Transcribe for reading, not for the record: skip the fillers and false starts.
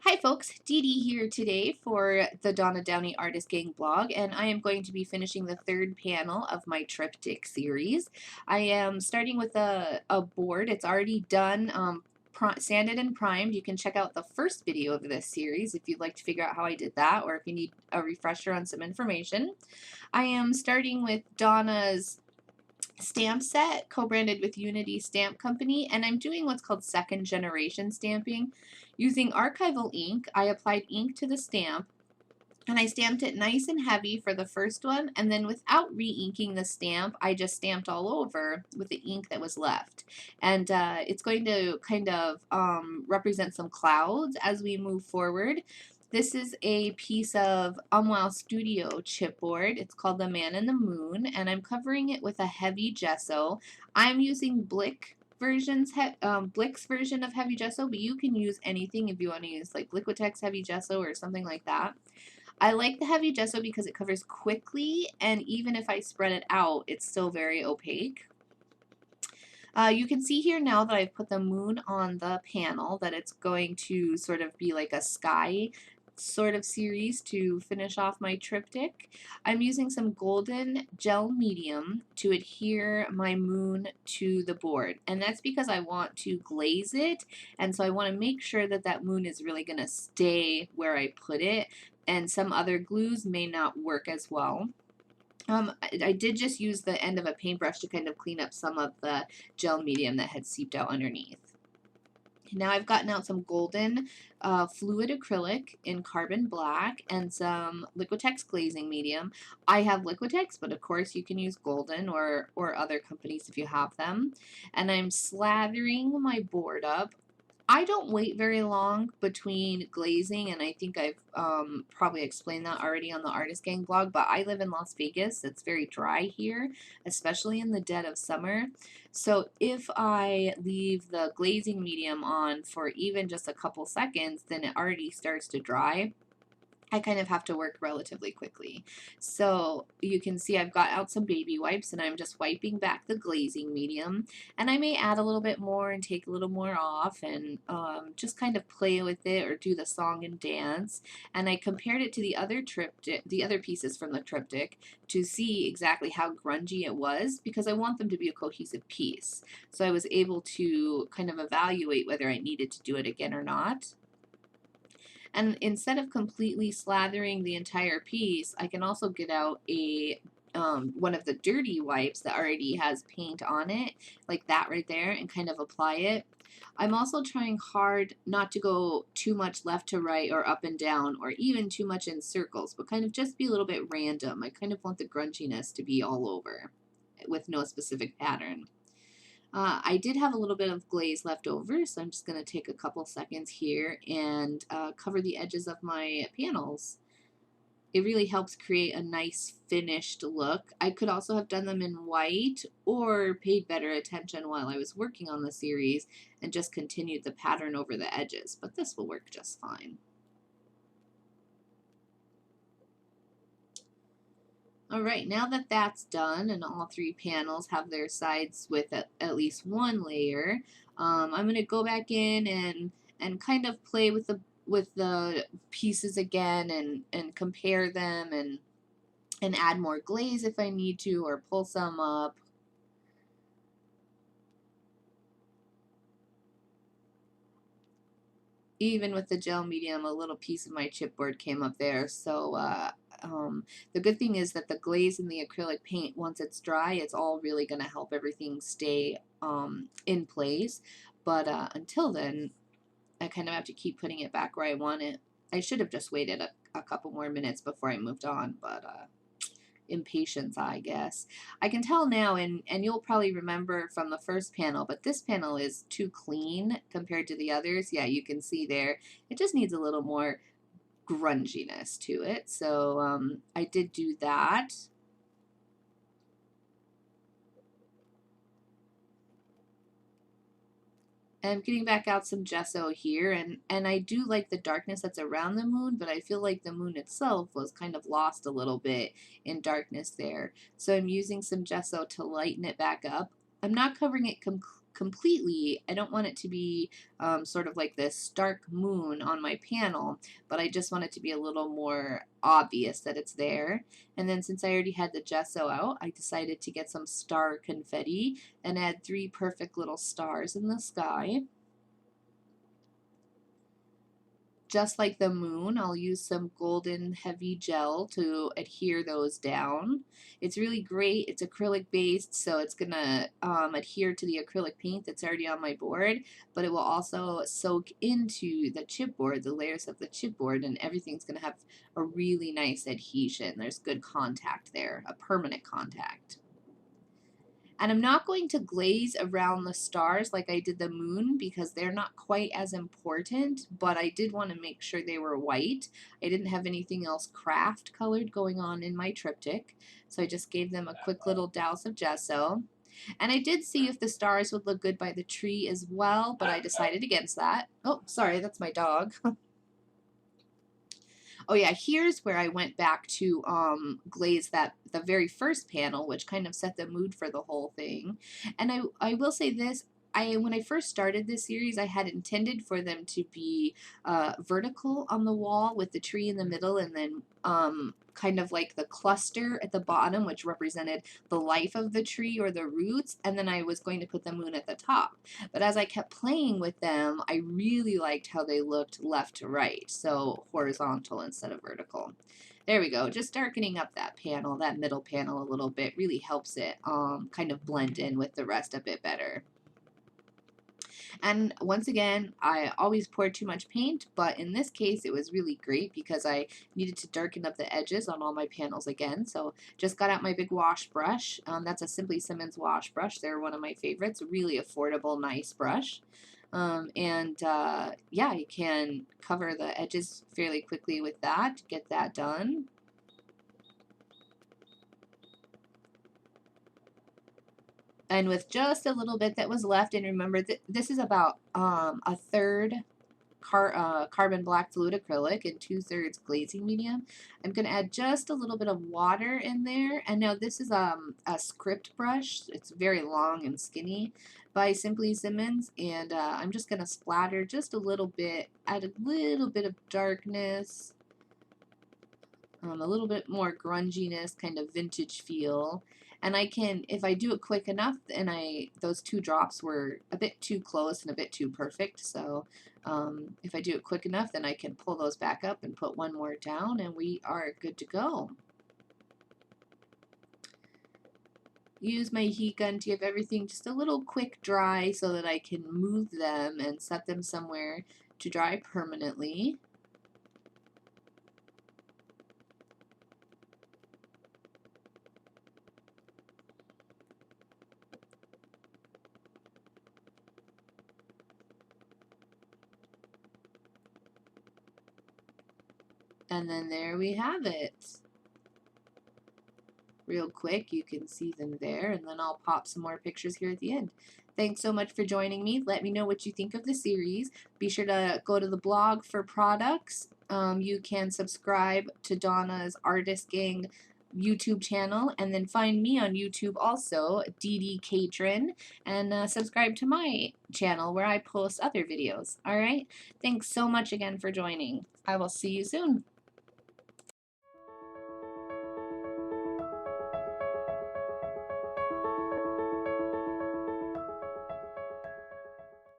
Hi folks, DeeDee here today for the Donna Downey Artist Gang blog, and I am going to be finishing the third panel of my Triptych series. I am starting with a board. It's already done, sanded and primed. You can check out the first video of this series if you'd like to figure out how I did that, or if you need a refresher on some information. I am starting with Donna's stamp set co-branded with Unity Stamp Company, and I'm doing what's called second generation stamping. Using archival ink, I applied ink to the stamp and I stamped it nice and heavy for the first one, and then without re-inking the stamp, I just stamped all over with the ink that was left. And it's going to kind of represent some clouds as we move forward. This is a piece of Umwow Studio chipboard. It's called The Man in the Moon, and I'm covering it with a heavy gesso. I'm using Blick's version of heavy gesso, but you can use anything if you want to use like Liquitex heavy gesso or something like that. I like the heavy gesso because it covers quickly, and even if I spread it out, it's still very opaque. You can see here now that I've put the moon on the panel that it's going to sort of be like a sky sort of series to finish off my triptych. I'm using some golden gel medium to adhere my moon to the board, and that's because I want to glaze it, and so I want to make sure that that moon is really going to stay where I put it, and some other glues may not work as well. I did just use the end of a paintbrush to kind of clean up some of the gel medium that had seeped out underneath. Now I've gotten out some golden fluid acrylic in carbon black and some Liquitex glazing medium. I have Liquitex, but of course you can use golden or other companies if you have them. And I'm slathering my board up. I don't wait very long between glazing, and I think I've probably explained that already on the Artist Gang blog, but I live in Las Vegas. It's very dry here, especially in the dead of summer. So if I leave the glazing medium on for even just a couple seconds, then it already starts to dry. I kind of have to work relatively quickly. So you can see I've got out some baby wipes and I'm just wiping back the glazing medium, and I may add a little bit more and take a little more off and just kind of play with it or do the song and dance. And I compared it to the other pieces from the triptych to see exactly how grungy it was, because I want them to be a cohesive piece. So I was able to kind of evaluate whether I needed to do it again or not. And instead of completely slathering the entire piece, I can also get out a one of the dirty wipes that already has paint on it, like that right there, and kind of apply it. I'm also trying hard not to go too much left to right or up and down or even too much in circles, but kind of just be a little bit random. I kind of want the grunginess to be all over with no specific pattern. I did have a little bit of glaze left over, so I'm just going to take a couple seconds here and cover the edges of my panels. It really helps create a nice finished look. I could also have done them in white or paid better attention while I was working on the series and just continued the pattern over the edges, but this will work just fine. Alright, now that that's done and all three panels have their sides with at least one layer, I'm going to go back in and kind of play with the pieces again and compare them and add more glaze if I need to, or pull some up. Even with the gel medium, a little piece of my chipboard came up there, so the good thing is that the glaze and the acrylic paint, once it's dry, it's all really going to help everything stay in place. But until then, I kind of have to keep putting it back where I want it. I should have just waited a couple more minutes before I moved on, but impatience, I guess. I can tell now, and you'll probably remember from the first panel, but this panel is too clean compared to the others. Yeah, you can see there. It just needs a little more grunginess to it. So I did do that. I'm getting back out some gesso here, and I do like the darkness that's around the moon, but I feel like the moon itself was kind of lost a little bit in darkness there. So I'm using some gesso to lighten it back up. I'm not covering it completely. I don't want it to be sort of like this stark moon on my panel, but I just want it to be a little more obvious that it's there. And then since I already had the gesso out, I decided to get some star confetti and add 3 perfect little stars in the sky. Just like the moon, I'll use some golden heavy gel to adhere those down. It's really great. It's acrylic based, so it's going to adhere to the acrylic paint that's already on my board, but it will also soak into the chipboard, the layers of the chipboard, and everything's going to have a really nice adhesion. There's good contact there, a permanent contact. And I'm not going to glaze around the stars like I did the moon because they're not quite as important, but I did want to make sure they were white. I didn't have anything else craft colored going on in my triptych, so I just gave them a quick little douse of gesso. And I did see if the stars would look good by the tree as well, but I decided against that. Oh, sorry, that's my dog. Oh yeah, here's where I went back to glaze the very first panel, which kind of set the mood for the whole thing. And I will say this, when I first started this series, I had intended for them to be vertical on the wall with the tree in the middle, and then kind of like the cluster at the bottom, which represented the life of the tree or the roots, and then I was going to put the moon at the top. But as I kept playing with them, I really liked how they looked left to right, so horizontal instead of vertical. There we go, just darkening up that panel, that middle panel a little bit, really helps it kind of blend in with the rest a bit better. And once again, I always pour too much paint, but in this case it was really great because I needed to darken up the edges on all my panels again. So just got out my big wash brush. That's a Simply Simmons wash brush. They're one of my favorites. Really affordable, nice brush. Yeah, you can cover the edges fairly quickly with that. Get that done. And with just a little bit that was left, and remember this is about a third carbon black fluid acrylic and 2/3 glazing medium, I'm going to add just a little bit of water in there. And now this is a script brush. It's very long and skinny by Simply Simmons, and I'm just going to splatter just a little bit, add a little bit of darkness, a little bit more grunginess, kind of vintage feel. And I can, if I do it quick enough, and those 2 drops were a bit too close and a bit too perfect, so if I do it quick enough, then I can pull those back up and put 1 more down, and we are good to go. Use my heat gun to give everything just a little quick dry so that I can move them and set them somewhere to dry permanently. And then there we have it. Real quick, you can see them there, and then I'll pop some more pictures here at the end. Thanks so much for joining me. Let me know what you think of the series. Be sure to go to the blog for products. You can subscribe to Donna's Artist Gang YouTube channel, and then find me on YouTube also, DeeDee Catron, and subscribe to my channel where I post other videos. Alright? Thanks so much again for joining. I will see you soon.